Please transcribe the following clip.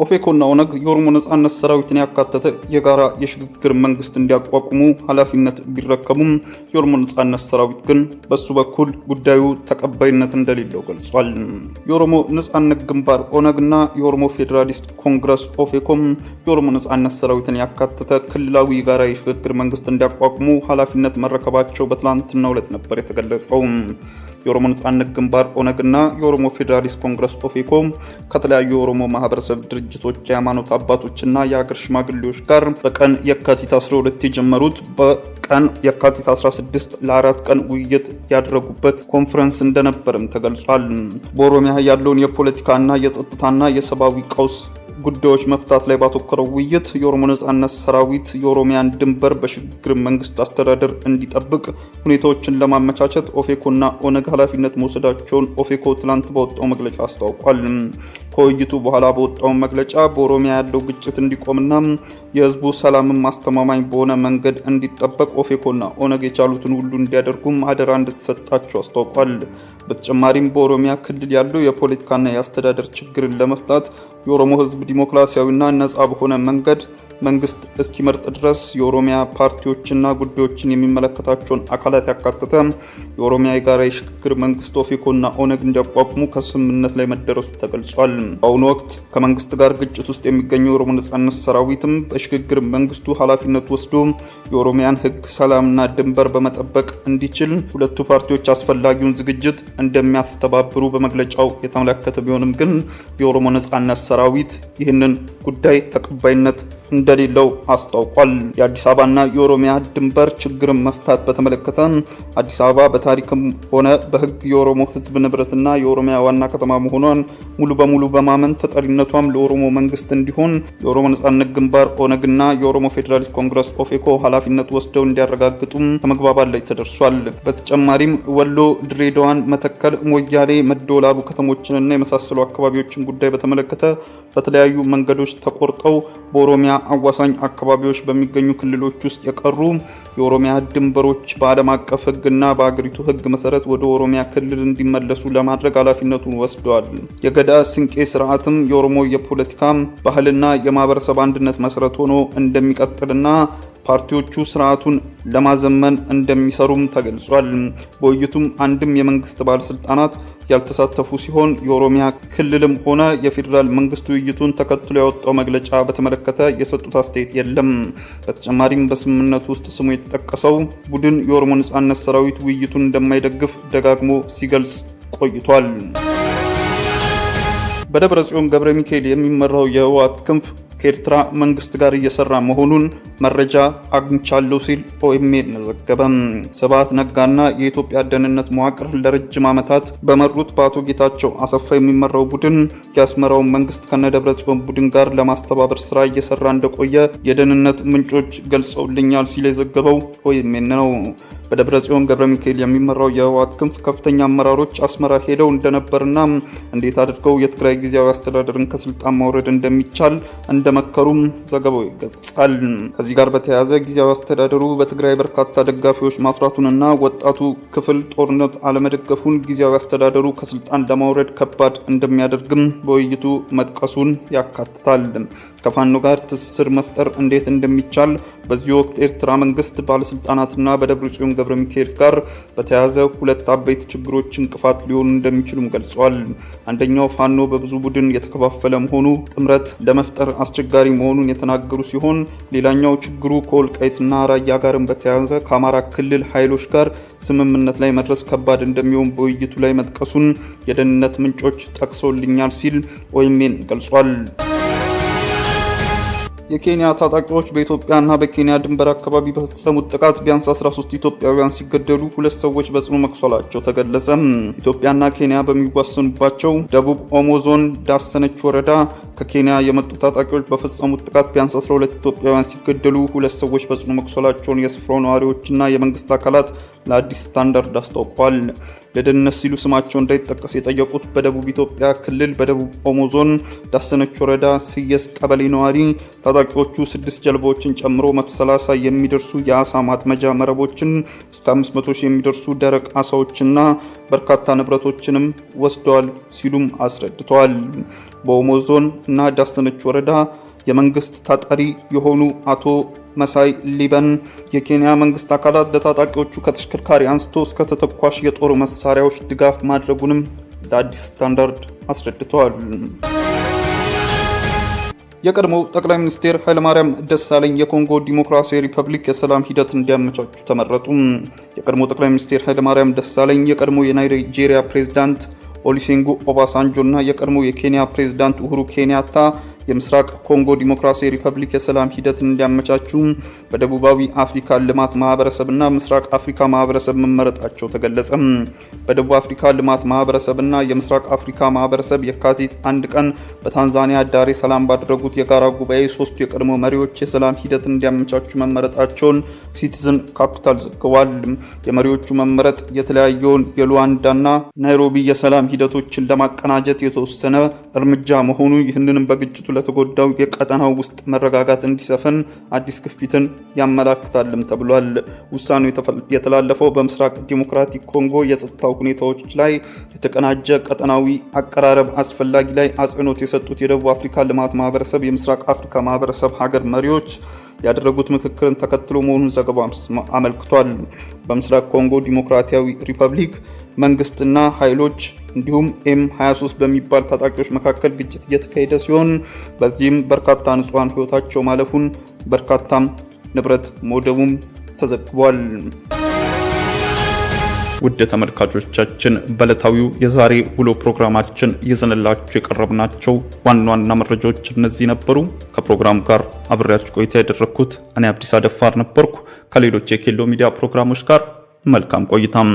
ኦፌኮና ኦነግ የኦሮሞ ነጻነት ሰራዊትን ያካተተ የጋራ የሽግግር መንግስት እንዲያቋቁሙ ኃላፊነት ቢረከቡም የኦሮሞ ነጻነት ሰራዊት ግን በሱ በኩል ጉዳዩ ተቀባይነት እንደሌለው ገልጿል። የኦሮሞ ነጻነት ግንባር ኦነግና የኦሮሞ ፌዴራሊስት ኮንግረስ ኦፌኮም የኦሮሞ ነጻነት ሰራዊትን ያካተተ ክልላዊ የጋራ የሽግግር መንግስት እንዲያቋቁሙ ኃላፊነት መረከባቸው በትላንትናው ዕለት ነበር የተገለጸው። የኦሮሞ ነጻነት ግንባር ኦነግና የኦሮሞ ፌዴራሊስት ኮንግረስ ኦፌኮ ከተለያዩ የኦሮሞ ማህበረሰብ ድርጅቶች፣ የሃይማኖት አባቶችና የሀገር ሽማግሌዎች ጋር በቀን የካቲት 12 የጀመሩት በቀን የካቲት 16 ለ4 ቀን ውይይት ያደረጉበት ኮንፈረንስ እንደነበርም ተገልጿል። በኦሮሚያ ያለውን የፖለቲካና የጸጥታና የሰብአዊ ቀውስ ጉዳዮች መፍታት ላይ ባተኮረው ውይይት የኦሮሞ ነጻነት ሰራዊት የኦሮሚያን ድንበር በሽግግር መንግስት አስተዳደር እንዲጠብቅ ሁኔታዎችን ለማመቻቸት ኦፌኮና ኦነግ ኃላፊነት መውሰዳቸውን ኦፌኮ ትላንት በወጣው መግለጫ አስታውቋል። ከውይይቱ በኋላ በወጣው መግለጫ በኦሮሚያ ያለው ግጭት እንዲቆምና የህዝቡ ሰላምን ማስተማማኝ በሆነ መንገድ እንዲጠበቅ ኦፌኮና ኦነግ የቻሉትን ሁሉ እንዲያደርጉም አደራ እንደተሰጣቸው አስታውቋል። በተጨማሪም በኦሮሚያ ክልል ያለው የፖለቲካና የአስተዳደር ችግርን ለመፍታት የኦሮሞ ህዝብ ዲሞክራሲያዊና ነጻ በሆነ መንገድ መንግስት እስኪመርጥ ድረስ የኦሮሚያ ፓርቲዎችና ጉዳዮችን የሚመለከታቸውን አካላት ያካተተ የኦሮሚያ የጋራ የሽግግር መንግስት ኦፌኮና ኦነግ እንዲያቋቁሙ ከስምምነት ላይ መደረሱ ተገልጿል። በአሁኑ ወቅት ከመንግስት ጋር ግጭት ውስጥ የሚገኘው የኦሮሞ ነጻነት ሰራዊትም በሽግግር መንግስቱ ኃላፊነት ወስዶ የኦሮሚያን ህግ፣ ሰላምና ድንበር በመጠበቅ እንዲችል ሁለቱ ፓርቲዎች አስፈላጊውን ዝግጅት እንደሚያስተባብሩ በመግለጫው የተመለከተ ቢሆንም ግን የኦሮሞ ነጻነት ሰራዊት ይህንን ጉዳይ ተቀባይነት እንደሌለው አስታውቋል። የአዲስ አበባና የኦሮሚያ ድንበር ችግርን መፍታት በተመለከተ አዲስ አበባ በታሪክም ሆነ በህግ የኦሮሞ ህዝብ ንብረትና የኦሮሚያ ዋና ከተማ መሆኗን ሙሉ በሙሉ በማመን ተጠሪነቷም ለኦሮሞ መንግስት እንዲሆን የኦሮሞ ነጻነት ግንባር ኦነግና የኦሮሞ ፌዴራሊስት ኮንግረስ ኦፌኮ ኃላፊነት ወስደው እንዲያረጋግጡም ከመግባባት ላይ ተደርሷል። በተጨማሪም ወሎ፣ ድሬዳዋን፣ መተከል፣ ሞያሌ፣ መደወላቡ ከተሞችንና የመሳሰሉ አካባቢዎችን ጉዳይ በተመለከተ በተለያዩ መንገዶች ተቆርጠው በኦሮሚያ አዋሳኝ አካባቢዎች በሚገኙ ክልሎች ውስጥ የቀሩ የኦሮሚያ ድንበሮች በዓለም አቀፍ ህግና በአገሪቱ ህግ መሰረት ወደ ኦሮሚያ ክልል እንዲመለሱ ለማድረግ ኃላፊነቱን ወስደዋል። የገዳ ስንቄ ስርዓትም የኦሮሞ የፖለቲካ ባህልና የማህበረሰብ አንድነት መሰረት ሆኖ እንደሚቀጥልና ፓርቲዎቹ ስርዓቱን ለማዘመን እንደሚሰሩም ተገልጿል። በውይይቱም አንድም የመንግስት ባለስልጣናት ያልተሳተፉ ሲሆን የኦሮሚያ ክልልም ሆነ የፌዴራል መንግስት ውይይቱን ተከትሎ ያወጣው መግለጫ በተመለከተ የሰጡት አስተያየት የለም። በተጨማሪም በስምምነቱ ውስጥ ስሙ የተጠቀሰው ቡድን የኦሮሞ ነጻነት ሰራዊት ውይይቱን እንደማይደግፍ ደጋግሞ ሲገልጽ ቆይቷል። በደብረጽዮን ገብረ ሚካኤል የሚመራው የህወሓት ክንፍ ከኤርትራ መንግስት ጋር እየሰራ መሆኑን መረጃ አግኝቻለሁ ሲል ኦኤምኤን ዘገበ። ስብሃት ነጋና የኢትዮጵያ ደህንነት መዋቅር ለረጅም ዓመታት በመሩት በአቶ ጌታቸው አሰፋ የሚመራው ቡድን የአስመራውን መንግስት ከነደብረጽዮን ቡድን ጋር ለማስተባበር ስራ እየሰራ እንደቆየ የደህንነት ምንጮች ገልጸውልኛል ሲል የዘገበው ኦኤምኤን ነው። በደብረጽዮን ገብረ ሚካኤል የሚመራው የህወሓት ክንፍ ከፍተኛ አመራሮች አስመራ ሄደው እንደነበርና እንዴት አድርገው የትግራይ ጊዜያዊ አስተዳደርን ከስልጣን ማውረድ እንደሚቻል እንደመከሩም ዘገባው ይገልጻል። ከዚህ ጋር በተያያዘ ጊዜያዊ አስተዳደሩ በትግራይ በርካታ ደጋፊዎች ማፍራቱንና ወጣቱ ክፍል ጦርነት አለመደገፉን ጊዜያዊ አስተዳደሩ ከስልጣን ለማውረድ ከባድ እንደሚያደርግም በውይይቱ መጥቀሱን ያካትታል። ከፋኖ ጋር ትስስር መፍጠር እንዴት እንደሚቻል በዚህ ወቅት ኤርትራ መንግስት ባለስልጣናትና በደብረጽዮን ገብረ ሚካኤል ጋር በተያያዘ ሁለት አበይት ችግሮች እንቅፋት ሊሆኑ እንደሚችሉም ገልጿል። አንደኛው ፋኖ በብዙ ቡድን የተከፋፈለ መሆኑ ጥምረት ለመፍጠር አስቸጋሪ መሆኑን የተናገሩ ሲሆን ሌላኛው ችግሩ ከወልቃይትና ራያ ጋርም በተያያዘ ከአማራ ክልል ኃይሎች ጋር ስምምነት ላይ መድረስ ከባድ እንደሚሆን በውይይቱ ላይ መጥቀሱን የደህንነት ምንጮች ጠቅሰውልኛል ሲል ኦኤምኤን ገልጿል። የኬንያ ታጣቂዎች በኢትዮጵያና በኬንያ ድንበር አካባቢ በፈጸሙት ጥቃት ቢያንስ 13 ኢትዮጵያውያን ሲገደሉ 2 ሰዎች በጽኑ መቁሰላቸው ተገለጸ። ኢትዮጵያና ኬንያ በሚዋሰኑባቸው ደቡብ ኦሞ ዞን ዳሰነች ወረዳ ከኬንያ የመጡ ታጣቂዎች በፈጸሙት ጥቃት ቢያንስ 12 ኢትዮጵያውያን ሲገደሉ 2 ሰዎች በጽኑ መቁሰላቸውን የስፍራው ነዋሪዎችና የመንግስት አካላት ለአዲስ ስታንዳርድ አስታውቀዋል። ለደህንነት ሲሉ ስማቸው እንዳይጠቀስ የጠየቁት በደቡብ ኢትዮጵያ ክልል በደቡብ ኦሞ ዞን ዳሰነች ወረዳ ስየስ ቀበሌ ነዋሪ ታጣቂዎቹ 6 ጀልባዎችን ጨምሮ 130 የሚደርሱ የአሳ ማጥመጃ መረቦችን እስከ 500 የሚደርሱ ደረቅ አሳዎችና በርካታ ንብረቶችንም ወስደዋል ሲሉም አስረድተዋል። በኦሞ ዞን እና ዳሰነች ወረዳ የመንግስት ታጣሪ የሆኑ አቶ መሳይ ሊበን የኬንያ መንግስት አካላት ለታጣቂዎቹ ከተሽከርካሪ አንስቶ እስከ ተተኳሽ የጦር መሳሪያዎች ድጋፍ ማድረጉንም ለአዲስ ስታንዳርድ አስረድተዋል። የቀድሞው ጠቅላይ ሚኒስትር ኃይለማርያም ደሳለኝ የኮንጎ ዲሞክራሲያዊ ሪፐብሊክ የሰላም ሂደት እንዲያመቻቹ ተመረጡ። የቀድሞው ጠቅላይ ሚኒስትር ኃይለማርያም ደሳለኝ የቀድሞው የናይጄሪያ ፕሬዝዳንት ኦሉሴጉን ኦባሳንጆ እና የቀድሞው የኬንያ ፕሬዝዳንት ኡሁሩ ኬንያታ የምስራቅ ኮንጎ ዲሞክራሲያዊ ሪፐብሊክ የሰላም ሂደትን እንዲያመቻቹ በደቡባዊ አፍሪካ ልማት ማህበረሰብና ምስራቅ አፍሪካ ማህበረሰብ መመረጣቸው ተገለጸ። በደቡብ አፍሪካ ልማት ማህበረሰብና የምስራቅ አፍሪካ ማህበረሰብ የካቲት 1 ቀን በታንዛኒያ ዳሬ ሰላም ባደረጉት የጋራ ጉባኤ ሶስቱ የቀድሞ መሪዎች የሰላም ሂደትን እንዲያመቻቹ መመረጣቸውን ሲቲዝን ካፒታል ዘግቧል። የመሪዎቹ መመረጥ የተለያየውን የሉዋንዳና ናይሮቢ የሰላም ሂደቶችን ለማቀናጀት የተወሰነ እርምጃ መሆኑ ይህንንም በግጭቱ ለተጎዳው የቀጠናው ውስጥ መረጋጋት እንዲሰፍን አዲስ ግፊትን ያመላክታልም ተብሏል። ውሳኔው የተላለፈው በምስራቅ ዲሞክራቲክ ኮንጎ የጸጥታው ሁኔታዎች ላይ የተቀናጀ ቀጠናዊ አቀራረብ አስፈላጊ ላይ አጽንኦት የሰጡት የደቡብ አፍሪካ ልማት ማህበረሰብ የምስራቅ አፍሪካ ማህበረሰብ ሀገር መሪዎች ያደረጉት ምክክርን ተከትሎ መሆኑን ዘገባው አመልክቷል። በምስራቅ ኮንጎ ዲሞክራሲያዊ ሪፐብሊክ መንግስትና ኃይሎች እንዲሁም M23 በሚባል ታጣቂዎች መካከል ግጭት እየተካሄደ ሲሆን በዚህም በርካታ ንጹሃን ህይወታቸው ማለፉን በርካታም ንብረት መውደሙም ተዘግቧል። ውድ ተመልካቾቻችን በዕለታዊው የዛሬ ውሎ ፕሮግራማችን ይዘንላችሁ የቀረብናቸው ዋና ዋና መረጃዎች እነዚህ ነበሩ። ከፕሮግራም ጋር አብሬያችሁ ቆይታ ያደረኩት እኔ አብዲስ አደፋር ነበርኩ። ከሌሎች የኬሎ ሚዲያ ፕሮግራሞች ጋር መልካም ቆይታም